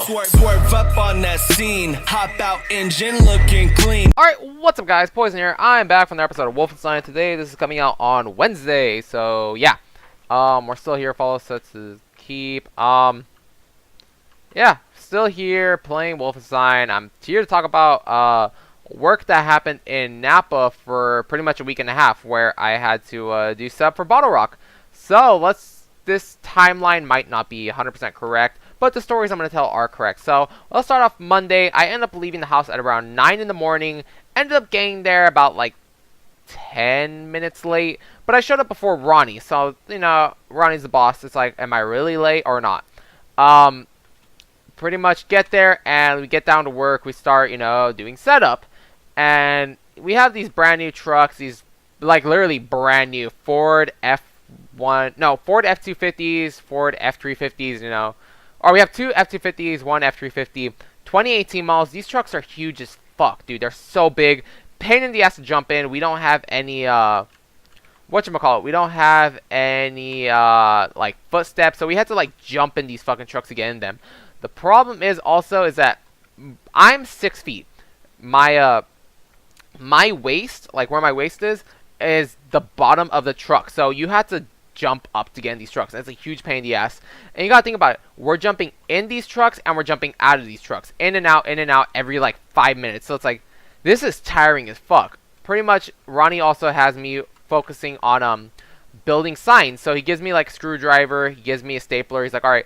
Swerve up on that scene, hop out engine looking clean. Alright, what's up guys, Poison here. I'm back from the episode of Wolfenstein. Today, this is coming out on Wednesday, so yeah. We're still here, follow sets to keep. Yeah, still here playing Wolfenstein. I'm here to talk about, work that happened in Napa for pretty much a week and a half, where I had to, do stuff for Bottle Rock. So, this timeline might not be 100% correct, but the stories I'm going to tell are correct. So, let's start off Monday. I ended up leaving the house at around 9 in the morning. Ended up getting there about, like, 10 minutes late. But I showed up before Ronnie. So, you know, Ronnie's the boss. It's like, am I really late or not? Pretty much get there, and we get down to work. We start, you know, doing setup. And we have these brand new trucks. These, like, literally brand new Ford F-250s, Ford F-350s, you know. Or we have two F-250s, one F-350, 2018 models. These trucks are huge as fuck, dude. They're so big. Pain in the ass to jump in. We don't have any, whatchamacallit. We don't have any, like, footsteps. So we had to, like, jump in these fucking trucks to get in them. The problem is also is that I'm 6 feet. My waist, like where my waist is the bottom of the truck. So you have to jump up to get in these trucks. That's a huge pain in the ass. And you gotta think about it. We're jumping in these trucks and we're jumping out of these trucks. In and out every like 5 minutes. So it's like, this is tiring as fuck. Pretty much, Ronnie also has me focusing on building signs. So he gives me like a screwdriver, he gives me a stapler. He's like, alright,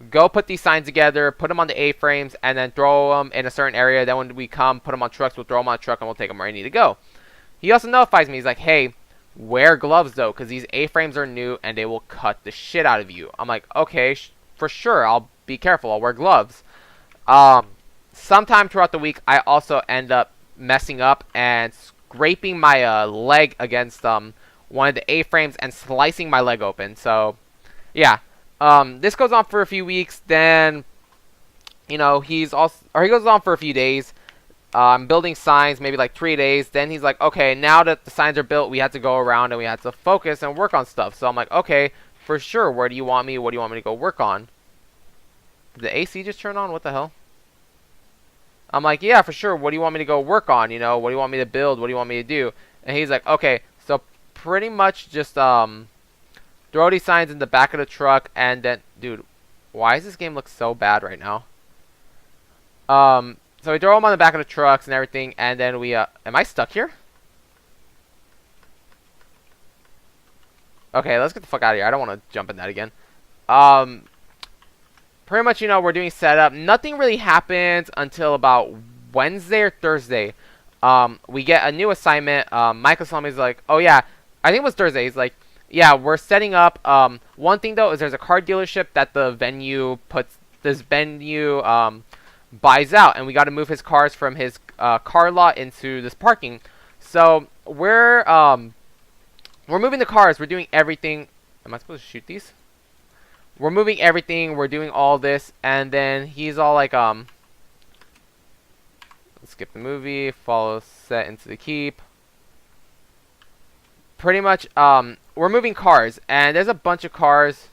go put these signs together, put them on the A-frames, and then throw them in a certain area. Then when we come, put them on trucks, we'll throw them on a truck and we'll take them where I need to go. He also notifies me. He's like, hey, wear gloves though, because these A-frames are new and they will cut the shit out of you. I'm like, okay, for sure, I'll be careful, I'll wear gloves. Sometime throughout the week, I also end up messing up and scraping my leg against one of the A-frames and slicing my leg open. So, yeah, this goes on for a few weeks. Then, you know, he goes on for a few days. Building signs, maybe like 3 days. Then he's like, okay, now that the signs are built, we have to go around and we have to focus and work on stuff. So I'm like, okay, for sure. Where do you want me? What do you want me to go work on? Did the AC just turn on? What the hell? I'm like, yeah, for sure. What do you want me to go work on? You know, what do you want me to build? What do you want me to do? And he's like, okay, so pretty much just throw these signs in the back of the truck. And then, dude, why does this game look so bad right now? So we throw them on the back of the trucks and everything, and then we, am I stuck here? Okay, let's get the fuck out of here. I don't want to jump in that again. Pretty much, you know, we're doing setup. Nothing really happens until about Wednesday or Thursday. We get a new assignment. Michael told me, he's like, oh yeah, I think it was Thursday. He's like, yeah, we're setting up. One thing though is there's a car dealership that the venue buys out, and we got to move his cars from his car lot into this parking. So we're moving the cars. We're doing everything. Am I supposed to shoot these? We're moving everything. We're doing all this, and then he's all like, let's skip the movie. Follow set into the keep. Pretty much, we're moving cars, and there's a bunch of cars.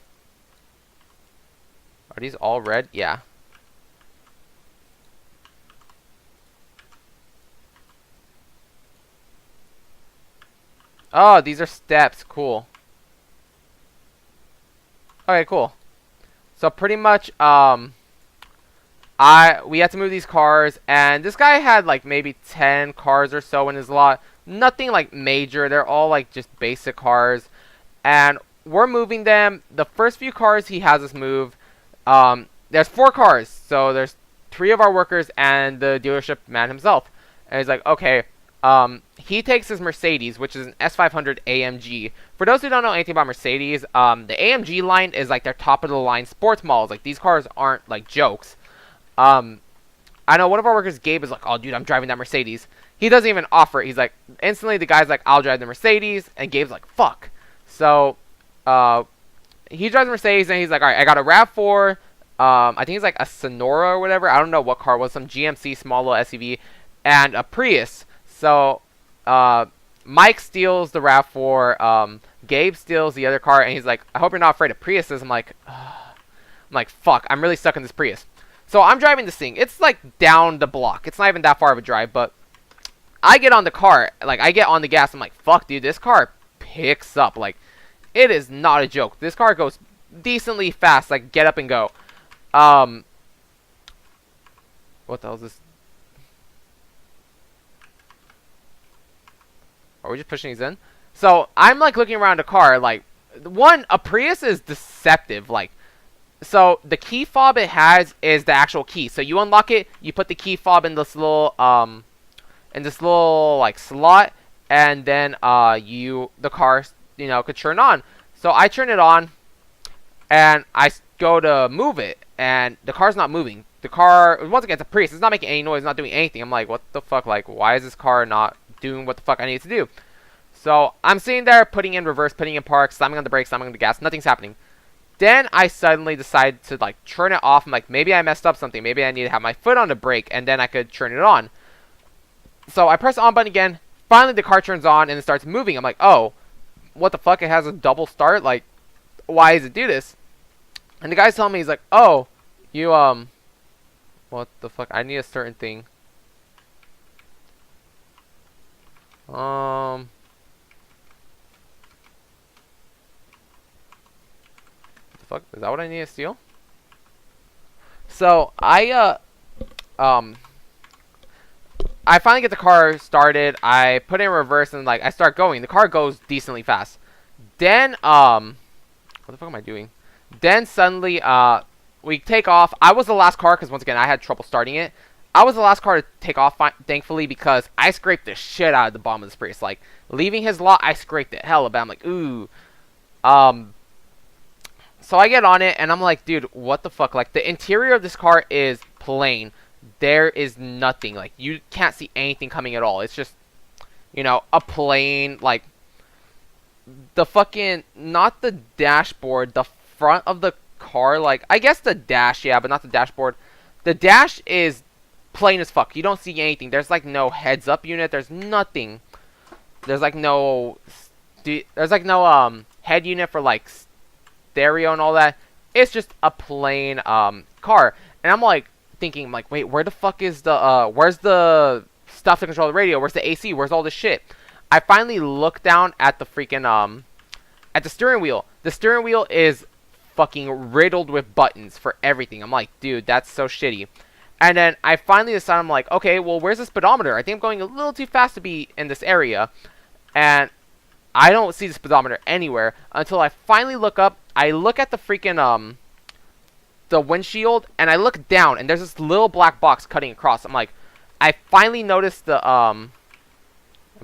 Are these all red? Yeah. Oh, these are steps. Cool. Okay, cool. So pretty much, we had to move these cars, and this guy had like maybe 10 cars or so in his lot. Nothing like major. They're all like just basic cars, and we're moving them. The first few cars he has us move. There's 4 cars, so there's 3 of our workers and the dealership man himself. And he's like, okay. He takes his Mercedes, which is an S500 AMG. For those who don't know anything about Mercedes, the AMG line is like their top of the line sports models. Like, these cars aren't like jokes. I know one of our workers, Gabe, is like, oh dude, I'm driving that Mercedes. He doesn't even offer it. He's like, instantly the guy's like, I'll drive the Mercedes, and Gabe's like, fuck. So he drives the Mercedes, and he's like, alright, I got a RAV4. I think it's like a Sonora or whatever. I don't know what car it was, some GMC small little SUV, and a Prius. So, Mike steals the RAV4, Gabe steals the other car, and he's like, I hope you're not afraid of Priuses. I'm like, fuck, I'm really stuck in this Prius. So I'm driving this thing. It's like down the block. It's not even that far of a drive, but I get on the car. Like, I get on the gas. I'm like, fuck, dude, this car picks up. Like, it is not a joke. This car goes decently fast. Like, get up and go. What the hell is this? Are we just pushing these in? So, I'm, like, looking around the car. Like, one, a Prius is deceptive. Like, so, the key fob it has is the actual key. So, you unlock it. You put the key fob in this little, like, slot. And then, the car, you know, could turn on. So, I turn it on. And I go to move it. And the car's not moving. The car, once again, it's a Prius. It's not making any noise. It's not doing anything. I'm like, what the fuck? Like, why is this car not doing what the fuck I need it to do? So, I'm sitting there, putting in reverse, putting in park, slamming on the brakes, slamming on the gas. Nothing's happening. Then, I suddenly decide to, like, turn it off. I'm like, maybe I messed up something. Maybe I need to have my foot on the brake, and then I could turn it on. So, I press the on button again. Finally, the car turns on, and it starts moving. I'm like, oh, what the fuck? It has a double start? Like, why does it do this? And the guy's telling me, he's like, oh, you, what the fuck? I need a certain thing. What the fuck? Is that what I need to steal? So, I finally get the car started. I put it in reverse and, like, I start going. The car goes decently fast. Then, what the fuck am I doing? Then, suddenly, we take off. I was the last car because, once again, I had trouble starting it. I was the last car to take off, thankfully, because I scraped the shit out of the bottom of this Prius. Like, leaving his lot, I scraped it hella bad. I'm like, ooh. So I get on it, and I'm like, dude, what the fuck? Like, the interior of this car is plain. There is nothing. Like, you can't see anything coming at all. It's just, you know, a plain, like, the fucking, not the dashboard, the front of the car, like, I guess the dash, yeah, but not the dashboard. The dash is plain as fuck. You don't see anything. There's, like, no heads-up unit. There's nothing. There's, like, no, head unit for, like, stereo and all that. It's just a plain, car. And I'm, like, thinking, like, wait, where the fuck is the, where's the stuff to control the radio? Where's the AC? Where's all this shit? I finally look down at the freaking, at the steering wheel. The steering wheel is fucking riddled with buttons for everything. I'm like, dude, that's so shitty. And then I finally decide, I'm like, okay, well, where's the speedometer? I think I'm going a little too fast to be in this area. And I don't see the speedometer anywhere until I finally look up. I look at the freaking, the windshield, and I look down, and there's this little black box cutting across. I'm like, I finally noticed the, am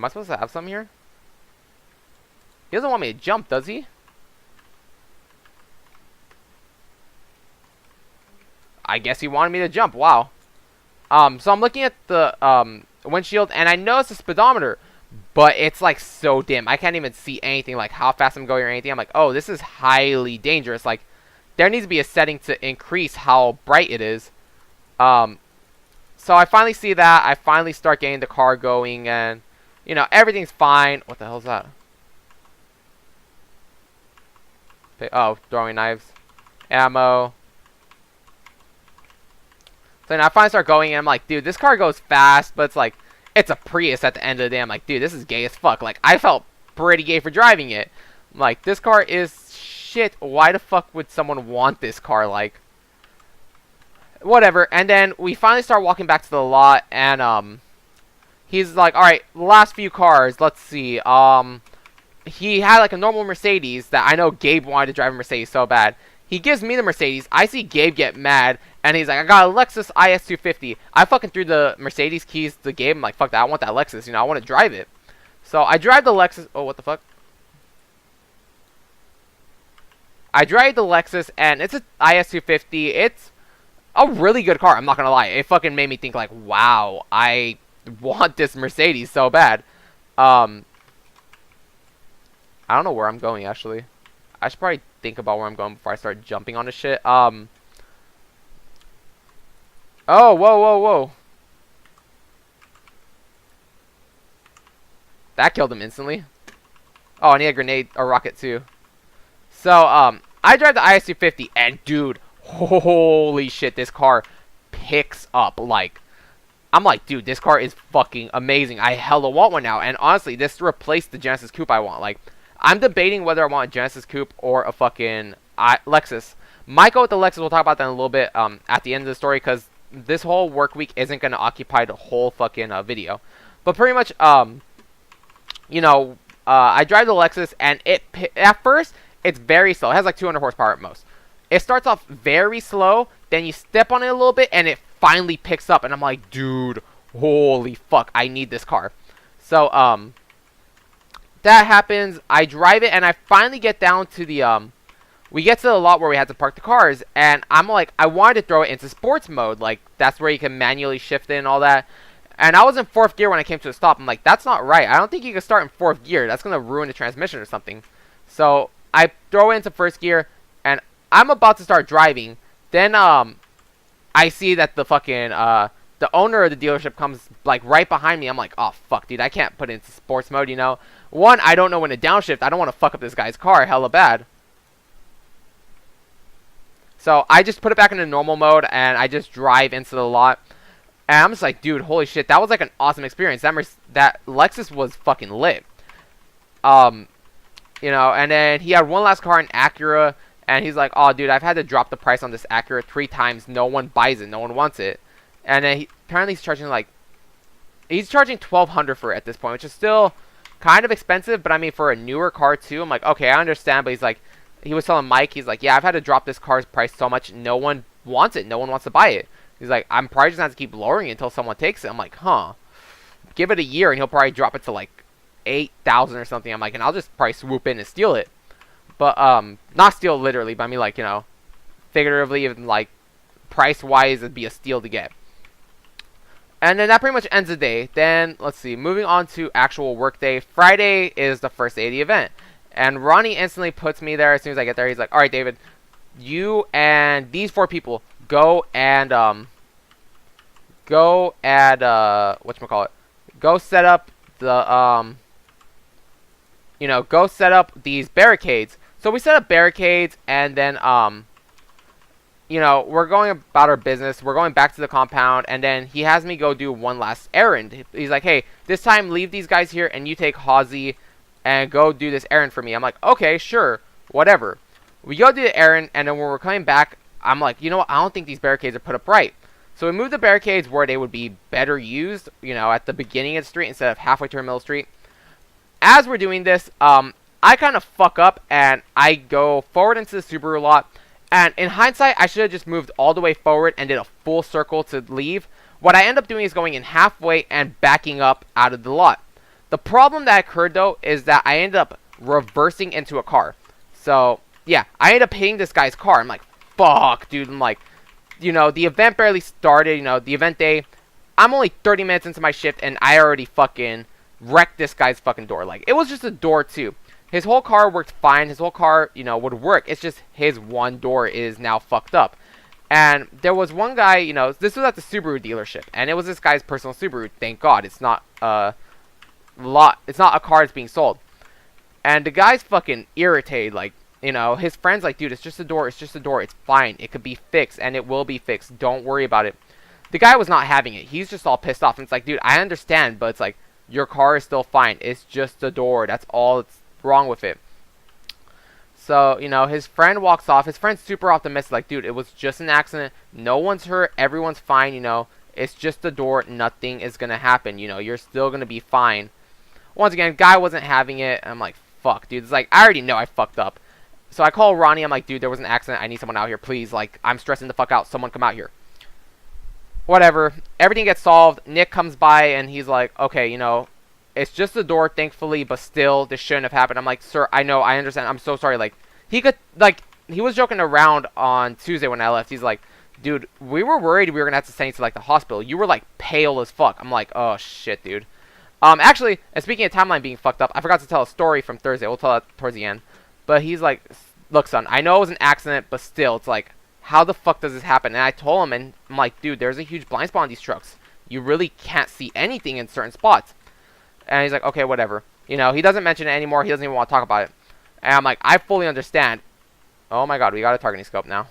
I supposed to have some here? He doesn't want me to jump, does he? I guess he wanted me to jump. Wow. So I'm looking at the windshield, and I notice the speedometer, but it's like so dim. I can't even see anything, like how fast I'm going or anything. I'm like, oh, this is highly dangerous. Like, there needs to be a setting to increase how bright it is. So I finally see that. I finally start getting the car going, and you know, everything's fine. What the hell is that? Oh, throwing knives, ammo. So then I finally start going, and I'm like, dude, this car goes fast, but it's like, it's a Prius at the end of the day. I'm like, dude, this is gay as fuck. Like, I felt pretty gay for driving it. I'm like, this car is shit. Why the fuck would someone want this car? Like, whatever. And then we finally start walking back to the lot, and he's like, all right, last few cars. Let's see. He had like a normal Mercedes that I know Gabe wanted to drive a Mercedes so bad. He gives me the Mercedes. I see Gabe get mad, and he's like, I got a Lexus IS250. I fucking threw the Mercedes keys to Gabe. I'm like, fuck that. I want that Lexus. You know, I want to drive it. So I drive the Lexus. Oh, what the fuck? I drive the Lexus, and it's an IS250. It's a really good car. I'm not going to lie. It fucking made me think, like, wow, I want this Mercedes so bad. I don't know where I'm going, actually. I should probably think about where I'm going before I start jumping on this shit. Oh, whoa, whoa, whoa. That killed him instantly. Oh, and he had a grenade, a rocket too. So, I drive the IS250, and dude, holy shit, this car picks up. Like, I'm like, dude, this car is fucking amazing. I hella want one now. And honestly, this replaced the Genesis Coupe I want. Like, I'm debating whether I want a Genesis Coupe or a fucking Lexus. Might go with the Lexus. We'll talk about that in a little bit at the end of the story, because this whole work week isn't going to occupy the whole fucking video. But pretty much, you know, I drive the Lexus, and at first, it's very slow. It has like 200 horsepower at most. It starts off very slow, then you step on it a little bit, and it finally picks up, and I'm like, dude, holy fuck, I need this car. So, that happens. I drive it, and I finally get down to the, we get to the lot where we had to park the cars, and I'm like, I wanted to throw it into sports mode. Like, that's where you can manually shift it and all that. And I was in 4th gear when I came to a stop. I'm like, that's not right. I don't think you can start in 4th gear. That's going to ruin the transmission or something. So, I throw it into 1st gear, and I'm about to start driving. Then, I see that the fucking, the owner of the dealership comes, like, right behind me. I'm like, oh, fuck, dude, I can't put it into sports mode, you know? One, I don't know when to downshift. I don't want to fuck up this guy's car hella bad. So, I just put it back into normal mode, and I just drive into the lot. And I'm just like, dude, holy shit, that was, like, an awesome experience. That Lexus was fucking lit. You know, and then he had one last car, an Acura, and he's like, oh, dude, I've had to drop the price on this Acura 3 times. No one buys it. No one wants it. And then apparently he's charging, like, he's charging $1,200 for it at this point, which is still kind of expensive, but I mean, for a newer car, too, I'm like, okay, I understand, but he's like, he was telling Mike, he's like, yeah, I've had to drop this car's price so much, no one wants it. No one wants to buy it. He's like, I'm probably just going to have to keep lowering it until someone takes it. I'm like, huh. Give it a year, and he'll probably drop it to, like, 8,000 or something. I'm like, and I'll just probably swoop in and steal it. But, not steal literally, but I mean, like, you know, figuratively, even, like, price-wise, it'd be a steal to get. And then that pretty much ends the day. Then, let's see, moving on to actual work day. Friday is the first day of the event. And Ronnie instantly puts me there as soon as I get there. He's like, all right, David, you and these 4 people go and, whatchamacallit, go set up the, you know, go set up these barricades. So we set up barricades, and then, you know, we're going about our business. We're going back to the compound, and then he has me go do one last errand. He's like, hey, this time leave these guys here, and you take Halsey and go do this errand for me. I'm like, okay, sure, whatever. We go do the errand, and then when we're coming back, I'm like, you know what, I don't think these barricades are put up right. So we moved the barricades where they would be better used, you know, at the beginning of the street instead of halfway through the middle of the street. As we're doing this, I kind of fuck up, and I go forward into the Subaru lot. And in hindsight, I should have just moved all the way forward and did a full circle to leave. What I end up doing is going in halfway and backing up out of the lot. The problem that occurred, though, is that I ended up reversing into a car. So, yeah, I ended up hitting this guy's car. I'm like, fuck, dude. I'm like, you know, the event barely started, you know, the event day. I'm only 30 minutes into my shift, and I already fucking wrecked this guy's fucking door. Like, it was just a door, too. His whole car worked fine. His whole car, you know, would work. It's just his one door is now fucked up. And there was one guy, you know, this was at the Subaru dealership, and it was this guy's personal Subaru. Thank God, it's not it's not a car that's being sold. And the guy's fucking irritated, like, you know, his friend's like, dude, it's just a door, it's just a door, it's fine, it could be fixed, and it will be fixed, don't worry about it. The guy was not having it, he's just all pissed off, and it's like, dude, I understand, but it's like, your car is still fine, it's just a door, that's all that's wrong with it. So, you know, his friend walks off, his friend's super optimistic, like, dude, it was just an accident, no one's hurt, everyone's fine, you know, it's just a door, nothing is gonna happen, you know, you're still gonna be fine. Once again, guy wasn't having it, and I'm like, fuck, dude, it's like, I already know I fucked up. So I call Ronnie, I'm like, dude, there was an accident, I need someone out here, please, like, I'm stressing the fuck out, someone come out here. Whatever, everything gets solved, Nick comes by, and he's like, okay, you know, it's just a door, thankfully, but still, this shouldn't have happened. I'm like, sir, I know, I understand, I'm so sorry, like, he was joking around on Tuesday when I left, he's like, dude, we were worried we were gonna have to send you to, like, the hospital, you were, like, pale as fuck. I'm like, oh, shit, dude. Actually, and speaking of timeline being fucked up, I forgot to tell a story from Thursday. We'll tell that towards the end. But he's like, look, son, I know it was an accident, but still, it's like, how the fuck does this happen? And I told him, and I'm like, dude, there's a huge blind spot on these trucks. You really can't see anything in certain spots. And he's like, okay, whatever. You know, he doesn't mention it anymore. He doesn't even want to talk about it. And I'm like, I fully understand. Oh my god, we got a targeting scope now.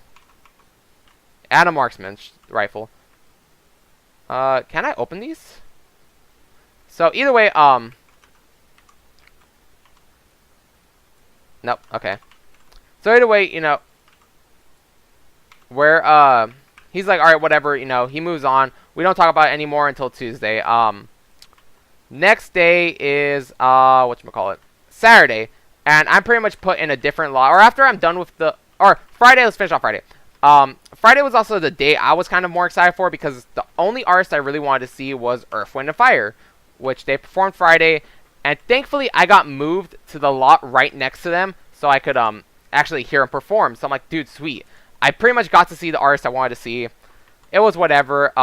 And a marksman rifle. Can I open these? So either way, nope, okay. So either way, you know, where, he's like, alright, whatever, you know, he moves on. We don't talk about it anymore until Tuesday. Next day is, whatchamacallit, Saturday. And I'm pretty much put in a different lot. Or after I'm done with the, or Friday, let's finish off Friday. Friday was also the day I was kind of more excited for because the only artist I really wanted to see was Earth, Wind, and Fire, which they performed Friday. And thankfully, I got moved to the lot right next to them so I could actually hear them perform. So I'm like, dude, sweet. I pretty much got to see the artist I wanted to see. It was whatever.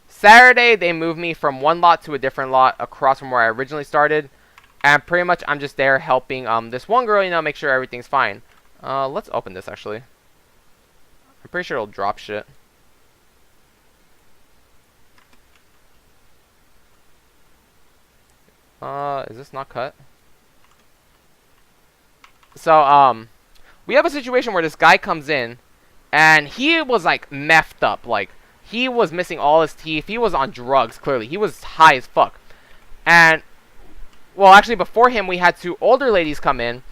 Saturday, they moved me from one lot to a different lot across from where I originally started. And pretty much, I'm just there helping this one girl, you know, make sure everything's fine. Let's open this, actually. I'm pretty sure it'll drop shit. Is this not cut? So, we have a situation where this guy comes in, and he was, like, meffed up. Like, he was missing all his teeth. He was on drugs, clearly. He was high as fuck. And, well, actually, before him, we had two older ladies come in,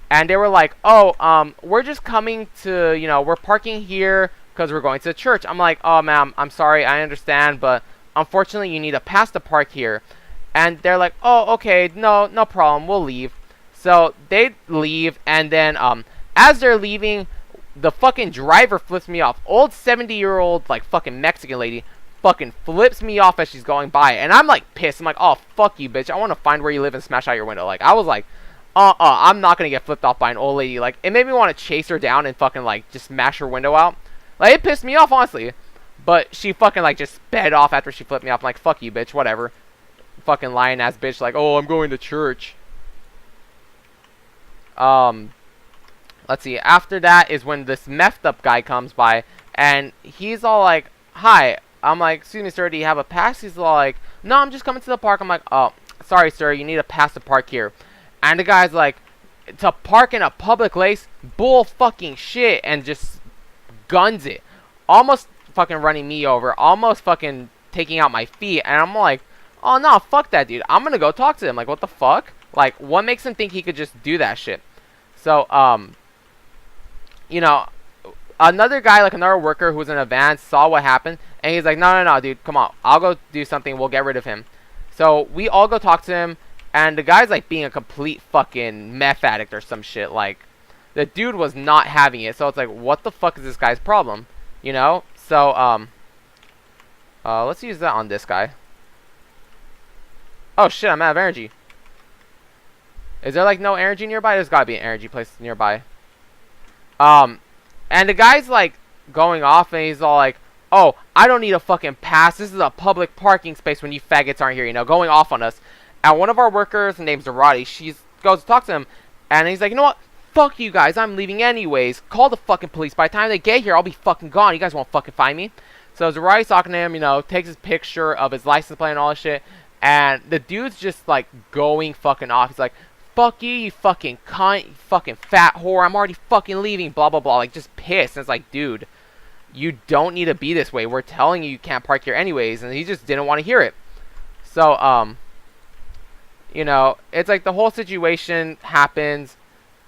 and they were like, oh, we're just coming to, you know, we're parking here because we're going to church. I'm like, oh, ma'am, I'm sorry, I understand, but unfortunately, you need a pass to park here. And they're like, oh, okay, no problem, we'll leave. So they leave, and then as they're leaving, the fucking driver flips me off. Old 70-year-old, like, fucking Mexican lady fucking flips me off as she's going by. And I'm, like, pissed. I'm like, oh, fuck you, bitch. I want to find where you live and smash out your window. Like, I was like, I'm not going to get flipped off by an old lady. Like, it made me want to chase her down and fucking, like, just smash her window out. Like, it pissed me off, honestly. But she fucking, like, just sped off after she flipped me off. I'm like, fuck you, bitch, whatever. Fucking lying-ass bitch, like, oh, I'm going to church. Let's see. After that is when this messed-up guy comes by, and he's all like, hi. I'm like, excuse me, sir, do you have a pass? He's all like, no, I'm just coming to the park. I'm like, oh, sorry, sir, you need a pass to park here. And the guy's like, to park in a public place? Bull fucking shit. And just guns it. Almost fucking running me over. Almost fucking taking out my feet. And I'm like, oh, no, fuck that, dude. I'm gonna go talk to him. Like, what the fuck? Like, what makes him think he could just do that shit? So, you know, another guy, like another worker who was in a van, saw what happened. And he's like, no, dude, come on. I'll go do something. We'll get rid of him. So, we all go talk to him. And the guy's, like, being a complete fucking meth addict or some shit. Like, the dude was not having it. So, it's like, what the fuck is this guy's problem? You know? So, let's use that on this guy. Oh, shit, I'm out of energy. Is there, like, no energy nearby? There's gotta be an energy place nearby. And the guy's, like, going off, and he's all like, oh, I don't need a fucking pass. This is a public parking space when you faggots aren't here, you know, going off on us. And one of our workers, named Zarati, she goes to talk to him, and he's like, you know what? Fuck you guys, I'm leaving anyways. Call the fucking police. By the time they get here, I'll be fucking gone. You guys won't fucking find me. So Zarati's talking to him, you know, takes his picture of his license plate and all this shit, and the dude's just, like, going fucking off. He's like, fuck you, you fucking cunt, you fucking fat whore, I'm already fucking leaving, blah, blah, blah. Like, just pissed. And it's like, dude, you don't need to be this way. We're telling you you can't park here anyways. And he just didn't want to hear it. So, you know, it's like the whole situation happens,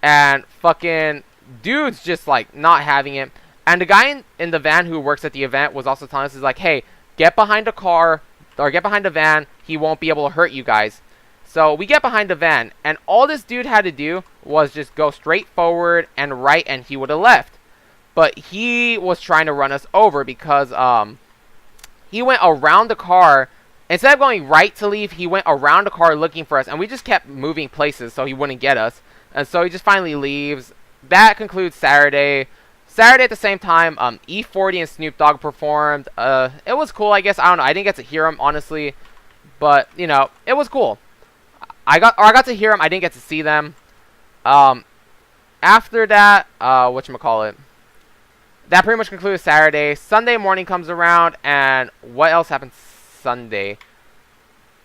and fucking dude's just, like, not having it. And the guy in the van who works at the event was also telling us, is like, hey, get behind a car, or get behind a van, he won't be able to hurt you guys. So we get behind the van, and all this dude had to do was just go straight forward and right, and he would have left. But he was trying to run us over because he went around the car. Instead of going right to leave, he went around the car looking for us, and we just kept moving places so he wouldn't get us. And so he just finally leaves. That concludes Saturday. Saturday at the same time, E40 and Snoop Dogg performed. It was cool, I guess. I don't know. I didn't get to hear them, honestly. But, you know, it was cool. I got to hear them. I didn't get to see them. After that, whatchamacallit, that pretty much concludes Saturday. Sunday morning comes around, and what else happened Sunday?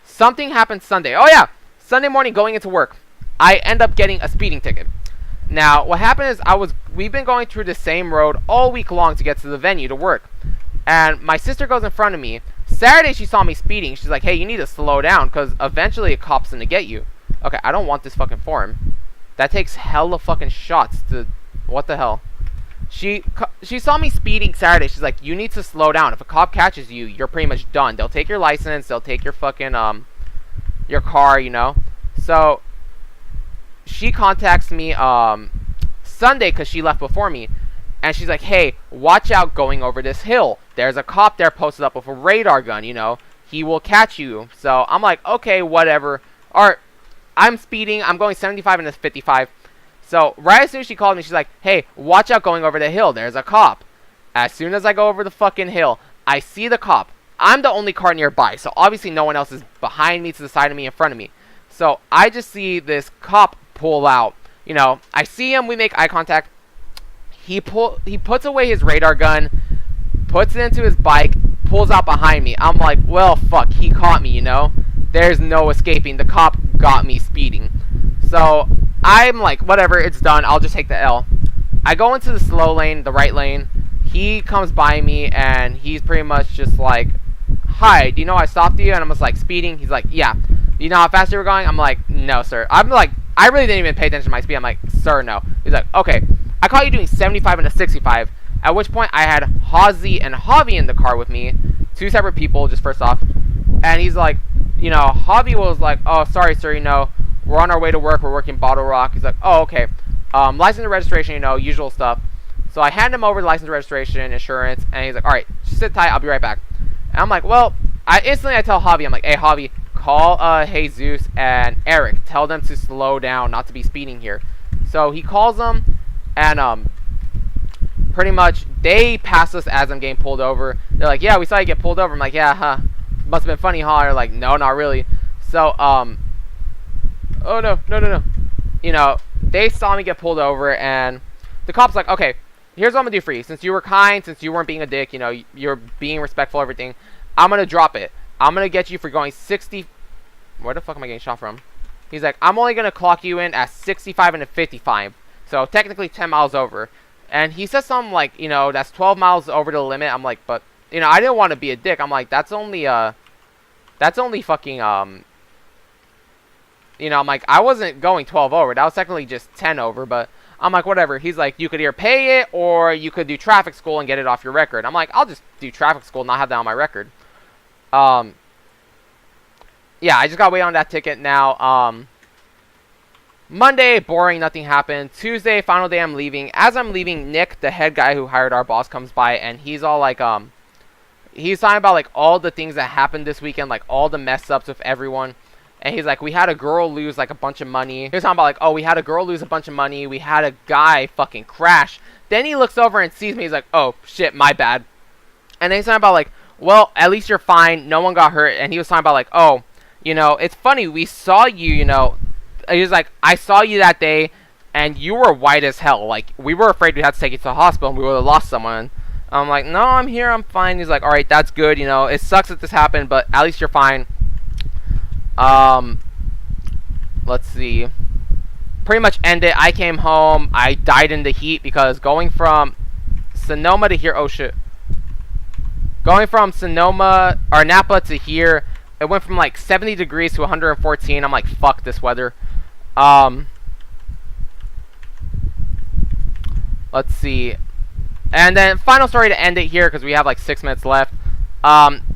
Something happened Sunday. Oh, yeah. Sunday morning going into work, I end up getting a speeding ticket. Now, what happened is we've been going through the same road all week long to get to the venue to work. And my sister goes in front of me. Saturday, she saw me speeding. She's like, hey, you need to slow down because eventually a cop's going to get you. Okay, I don't want this fucking form. That takes hella fucking shots to... What the hell? She saw me speeding Saturday. She's like, you need to slow down. If a cop catches you, you're pretty much done. They'll take your license. They'll take your fucking, your car, you know? So, she contacts me, Sunday because she left before me. And she's like, hey, watch out going over this hill. There's a cop there posted up with a radar gun, you know. He will catch you. So, I'm like, okay, whatever. Alright, I'm speeding. I'm going 75 into 55. So, right as soon as she called me, she's like, hey, watch out going over the hill. There's a cop. As soon as I go over the fucking hill, I see the cop. I'm the only car nearby, so obviously no one else is behind me, to the side of me, in front of me. So, I just see this cop pull out. You know, I see him, we make eye contact. He puts away his radar gun, puts it into his bike, pulls out behind me. I'm like, well, fuck, he caught me, you know? There's no escaping. The cop got me speeding. So, I'm like, whatever, it's done. I'll just take the L. I go into the slow lane, the right lane. He comes by me, and he's pretty much just like, hi, do you know I stopped you? And I'm just like, speeding? He's like, yeah. Do you know how fast you were going? I'm like, no, sir. I'm like, I really didn't even pay attention to my speed. I'm like, sir, no. He's like, okay. I caught you doing 75 into 65. At which point, I had Hazy and Hobby in the car with me. Two separate people, just first off. And he's like, you know, Hobby was like, oh, sorry, sir, you know, we're on our way to work. We're working Bottle Rock. He's like, oh, okay. License and registration, you know, usual stuff. So I hand him over the license, registration, insurance, and he's like, all right, just sit tight. I'll be right back. And I'm like, well, I tell Hobby, I'm like, hey, Hobby, call Jesus and Eric. Tell them to slow down, not to be speeding here. So he calls them, and pretty much they pass us as I'm getting pulled over. They're like, yeah, we saw you get pulled over. I'm like, yeah, huh. Must have been funny, huh? They're like, no, not really. So, oh, no. You know, they saw me get pulled over, and the cop's like, okay, here's what I'm going to do for you. Since you were kind, since you weren't being a dick, you know, you're being respectful, everything, I'm going to drop it. I'm going to get you for going 60... Where the fuck am I getting shot from? He's like, I'm only going to clock you in at 65 and a 55. So, technically 10 miles over. And he says something like, you know, that's 12 miles over the limit. I'm like, but, you know, I didn't want to be a dick. I'm like, that's only fucking, you know, I'm like, I wasn't going 12 over. That was technically just 10 over, but I'm like, whatever. He's like, you could either pay it or you could do traffic school and get it off your record. I'm like, I'll just do traffic school and not have that on my record. Yeah, I just got to wait on that ticket now. Monday, boring, nothing happened. Tuesday, final day I'm leaving. As I'm leaving, Nick, the head guy who hired our boss, comes by, and he's all like, he's talking about, like, all the things that happened this weekend, like, all the mess-ups with everyone. And he's like, we had a girl lose, like, a bunch of money. He was talking about, like, oh, we had a girl lose a bunch of money. We had a guy fucking crash. Then he looks over and sees me. He's like, oh, shit, my bad. And then he's talking about, like, well, at least you're fine. No one got hurt. And he was talking about, like, oh, you know, it's funny. We saw you, you know. He was like, I saw you that day, and you were white as hell. Like, we were afraid we had to take you to the hospital, and we would have lost someone. I'm like, no, I'm here. I'm fine. He's like, all right, that's good. You know, it sucks that this happened, but at least you're fine. Let's see. Pretty much ended. I came home. I died in the heat because going from Sonoma to here, oh shit. Going from Sonoma or Napa to here, it went from like 70 degrees to 114. I'm like, fuck this weather. Let's see. And then final story to end it here because we have like 6 minutes left.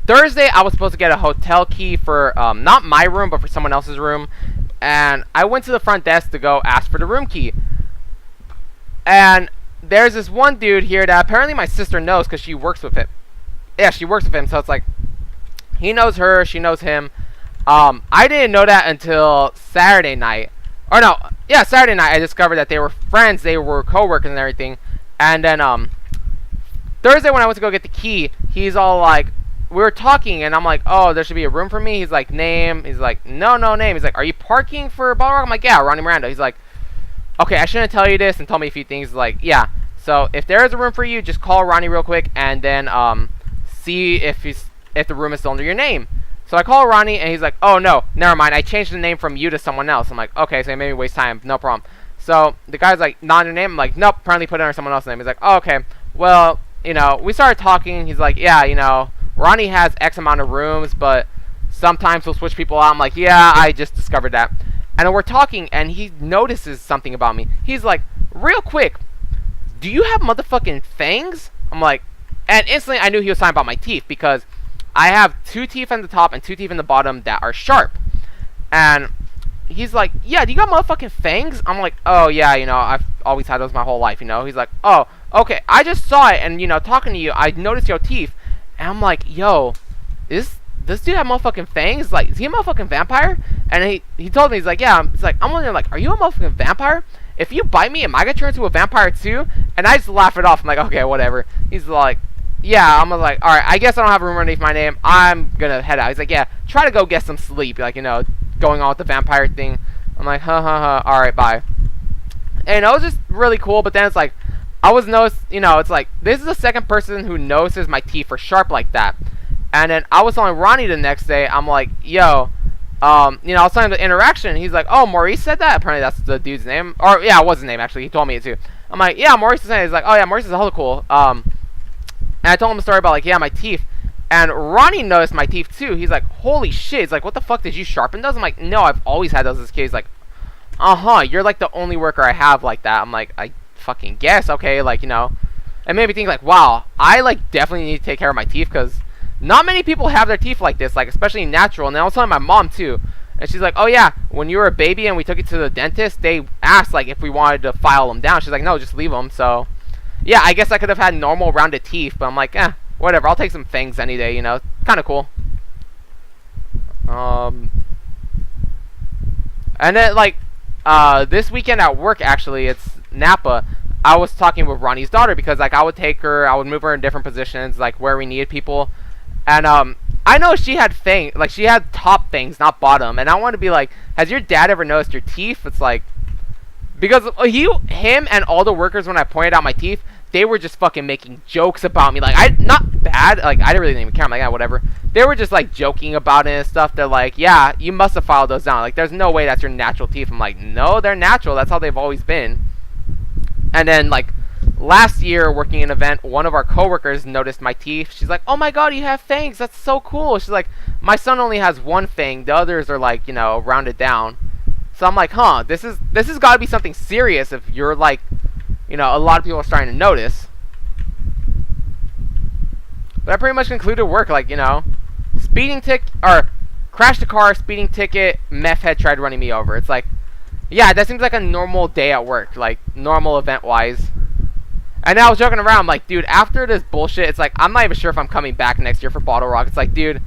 Thursday, I was supposed to get a hotel key for, not my room, but for someone else's room. And I went to the front desk to go ask for the room key. And there's this one dude here that apparently my sister knows because she works with him. Yeah, she works with him, so it's like, he knows her, she knows him. I didn't know that until Saturday night. Or no, yeah, Saturday night I discovered that they were friends, they were co-workers and everything. And then, Thursday when I went to go get the key, he's all like, we were talking, and I'm like, oh, there should be a room for me. He's like, name. He's like, no name. He's like, are you parking for Bottle Rock? I'm like, yeah, Ronnie Miranda. He's like, okay, I shouldn't tell you this, and tell me a few things. He's like, yeah. So if there is a room for you, just call Ronnie real quick, and then see if the room is still under your name. So I call Ronnie, and he's like, oh, no, never mind. I changed the name from you to someone else. I'm like, okay, so it made me waste time. No problem. So the guy's like, not your name? I'm like, nope, apparently put it under someone else's name. He's like, oh, okay, well, you know, we started talking. He's like, yeah, you know, Ronnie has X amount of rooms, but sometimes he'll switch people out. I'm like, yeah, I just discovered that. And then we're talking, and he notices something about me. He's like, real quick, do you have motherfucking fangs? I'm like, and instantly I knew he was talking about my teeth, because I have 2 teeth on the top and 2 teeth in the bottom that are sharp. And he's like, yeah, do you got motherfucking fangs? I'm like, oh yeah, you know, I've always had those my whole life, you know. He's like, oh, okay, I just saw it, and you know, talking to you, I noticed your teeth. And I'm like, yo, this dude have motherfucking fangs? Like, is he a motherfucking vampire? And he told me, he's like, yeah. It's like, I'm wondering, like, are you a motherfucking vampire? If you bite me, am I gonna turn into a vampire too? And I just laugh it off. I'm like, okay, whatever. He's like, yeah. I'm like, all right, I guess I don't have a room underneath my name. I'm gonna head out. He's like, yeah, try to go get some sleep. Like, you know, going on with the vampire thing. I'm like, all right, bye. And it was just really cool. But then it's like, I was you know, it's like, this is the second person who notices my teeth are sharp like that. And then I was telling Ronnie the next day, I'm like, yo, you know, I was telling him the interaction. He's like, oh, Maurice said that? Apparently that's the dude's name. Or, yeah, it was his name, actually. He told me it, too. I'm like, yeah, Maurice is saying. He's like, oh, yeah, Maurice is hella cool. And I told him a story about, like, yeah, my teeth. And Ronnie noticed my teeth, too. He's like, holy shit. He's like, what the fuck, did you sharpen those? I'm like, no, I've always had those as a kid. He's like, you're, like, the only worker I have like that. I'm like, I fucking guess. Okay, like, you know. It made me think, like, wow, I, like, definitely need to take care of my teeth, because not many people have their teeth like this, like, especially natural. And then I was telling my mom, too. And she's like, oh, yeah, when you were a baby and we took you to the dentist, they asked, like, if we wanted to file them down. She's like, no, just leave them. So, yeah, I guess I could have had normal rounded teeth. But I'm like, whatever. I'll take some fangs any day, you know. Kind of cool. And then, like, this weekend at work, actually, it's Napa. I was talking with Ronnie's daughter because, like, I would take her, I would move her in different positions, like, where we needed people. And, I know she had fangs, like, she had top fangs, not bottom. And I want to be like, has your dad ever noticed your teeth? It's like, because him and all the workers, when I pointed out my teeth, they were just fucking making jokes about me. Like, not bad, like, I didn't really even care. I'm like, yeah, whatever. They were just, like, joking about it and stuff. They're like, yeah, you must have filed those down. Like, there's no way that's your natural teeth. I'm like, no, they're natural. That's how they've always been. And then, like, last year, working an event, one of our coworkers noticed my teeth. She's like, oh my god, you have fangs. That's so cool. She's like, my son only has one fang. The others are, like, you know, rounded down. So I'm like, this has got to be something serious if you're, like, you know, a lot of people are starting to notice. But I pretty much concluded work, like, you know, crashed the car, speeding ticket, meth head tried running me over. It's like, yeah, that seems like a normal day at work, like, normal event-wise. And I was joking around, like, dude, after this bullshit, it's like, I'm not even sure if I'm coming back next year for Bottle Rock. It's like, dude,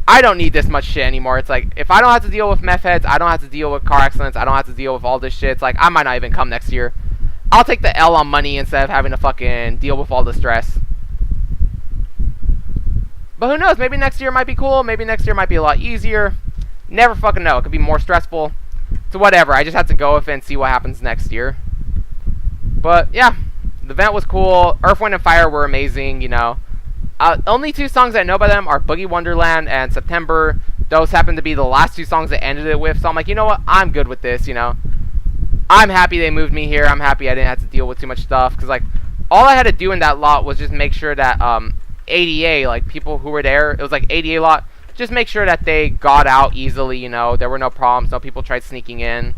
I don't need this much shit anymore. It's like, if I don't have to deal with meth heads, I don't have to deal with car accidents, I don't have to deal with all this shit. It's like, I might not even come next year. I'll take the L on money instead of having to fucking deal with all the stress. But who knows, maybe next year might be cool, maybe next year might be a lot easier. Never fucking know, it could be more stressful. So whatever, I just have to go with it and see what happens next year. But yeah, the event was cool. Earth, Wind, and Fire were amazing, you know. Only 2 songs I know by them are Boogie Wonderland and September. Those happen to be the last 2 songs they ended it with. So I'm like, you know what, I'm good with this, you know. I'm happy they moved me here. I'm happy I didn't have to deal with too much stuff. Because, like, all I had to do in that lot was just make sure that ADA, like, people who were there, it was like ADA lot, just make sure that they got out easily, you know. There were no problems. No people tried sneaking in.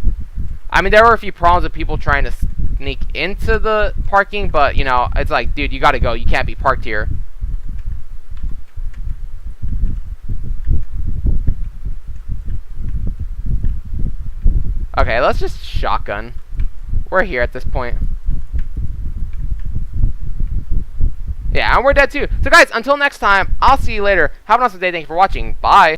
I mean, there were a few problems with people trying to sneak into the parking, but, you know, it's like, dude, you gotta go. You can't be parked here. Okay, let's just shotgun. We're here at this point. Yeah, and we're dead too. So guys, until next time, I'll see you later. Have an awesome day. Thank you for watching. Bye.